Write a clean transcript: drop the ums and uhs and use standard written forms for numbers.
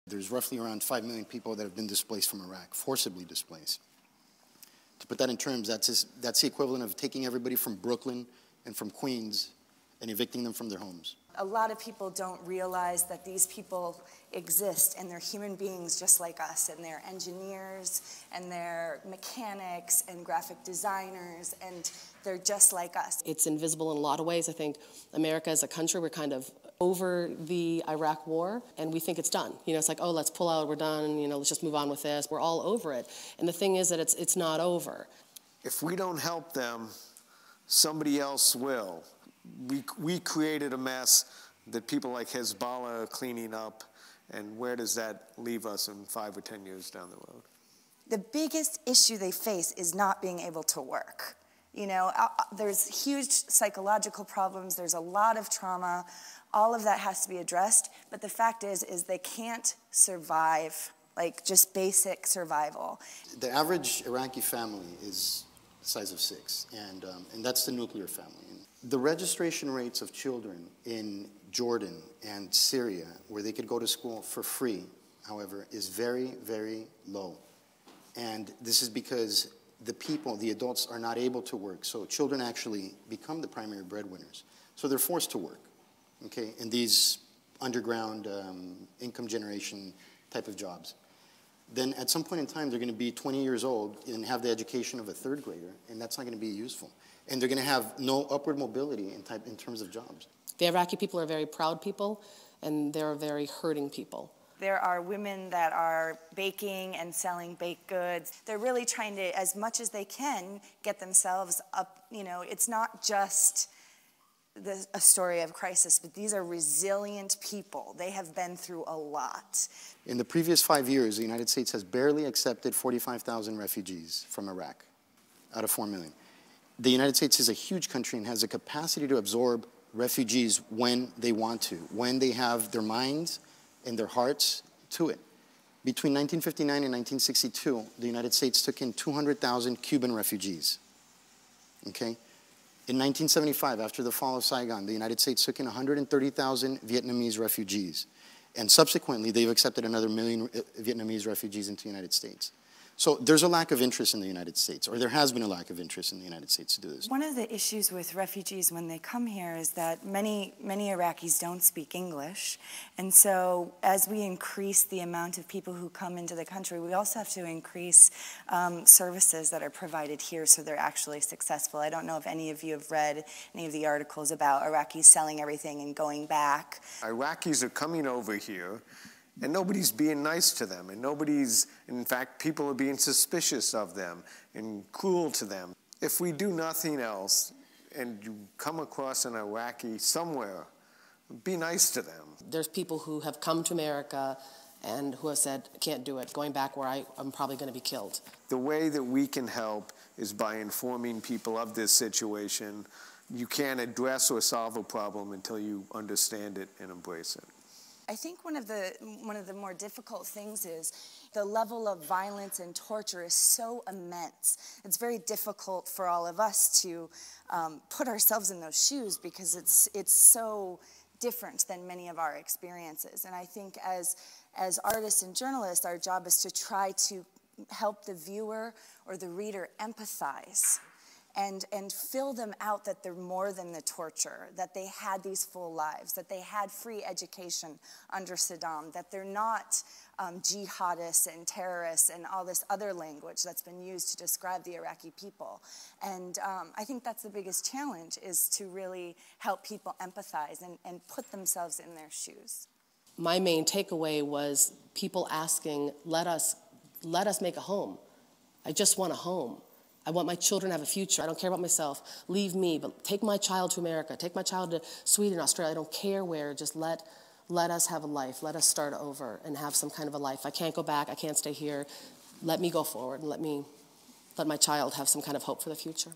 There's roughly around 5 million people that have been displaced from Iraq, forcibly displaced. To put that in terms, that's the equivalent of taking everybody from Brooklyn and from Queens and evicting them from their homes. A lot of people don't realize that these people exist and they're human beings just like us, and they're engineers and they're mechanics and graphic designers, and they're just like us. It's invisible in a lot of ways. I think America as a country, we're kind of over the Iraq war and we think it's done. You know, it's like, oh, let's pull out, we're done, you know, let's just move on with this. We're all over it. And the thing is that it's not over. If we don't help them, somebody else will. We created a mess that people like Hezbollah are cleaning up, and where does that leave us in 5 or 10 years down the road? The biggest issue they face is not being able to work. You know, there's huge psychological problems, there's a lot of trauma, all of that has to be addressed, but the fact is they can't survive, like just basic survival. The average Iraqi family is the size of 6, and that's the nuclear family. The registration rates of children in Jordan and Syria, where they could go to school for free, however, is very, very low. And this is because the adults are not able to work, so children actually become the primary breadwinners. So they're forced to work, okay, in these underground income generation type of jobs. Then at some point in time, they're going to be 20 years old and have the education of a 3rd grader, and that's not going to be useful. And they're going to have no upward mobility in terms of jobs. The Iraqi people are very proud people, and they're very hurting people. There are women that are baking and selling baked goods. They're really trying to, as much as they can, get themselves up. You know, it's not just a story of crisis, but these are resilient people. They have been through a lot. In the previous 5 years, the United States has barely accepted 45,000 refugees from Iraq out of 4 million. The United States is a huge country and has the capacity to absorb refugees when they want to, when they have their minds and their hearts to it. Between 1959 and 1962, the United States took in 200,000 Cuban refugees, okay? In 1975, after the fall of Saigon, the United States took in 130,000 Vietnamese refugees. And subsequently, they've accepted another 1 million Vietnamese refugees into the United States. So there's a lack of interest in the United States, or there has been a lack of interest in the United States to do this. One of the issues with refugees when they come here is that many Iraqis don't speak English. And so as we increase the amount of people who come into the country, we also have to increase services that are provided here so they're actually successful. I don't know if any of you have read any of the articles about Iraqis selling everything and going back. Iraqis are coming over here, and nobody's being nice to them, and in fact, people are being suspicious of them and cruel to them. If we do nothing else, and you come across an Iraqi somewhere, be nice to them. There's people who have come to America and who have said, can't do it, going back where I'm probably going to be killed. The way that we can help is by informing people of this situation. You can't address or solve a problem until you understand it and embrace it. I think one of the more difficult things is the level of violence and torture is so immense. It's very difficult for all of us to put ourselves in those shoes because it's so different than many of our experiences. And I think as artists and journalists, our job is to try to help the viewer or the reader empathize and fill them out that they're more than the torture, that they had these full lives, that they had free education under Saddam, that they're not jihadists and terrorists and all this other language that's been used to describe the Iraqi people. And I think that's the biggest challenge, is to really help people empathize and put themselves in their shoes. My main takeaway was people asking, let us make a home. I just want a home. I want my children to have a future. I don't care about myself. Leave me, but take my child to America. Take my child to Sweden, Australia. I don't care where. Just let us have a life. Let us start over and have some kind of a life. I can't go back. I can't stay here. Let me go forward and let my child have some kind of hope for the future.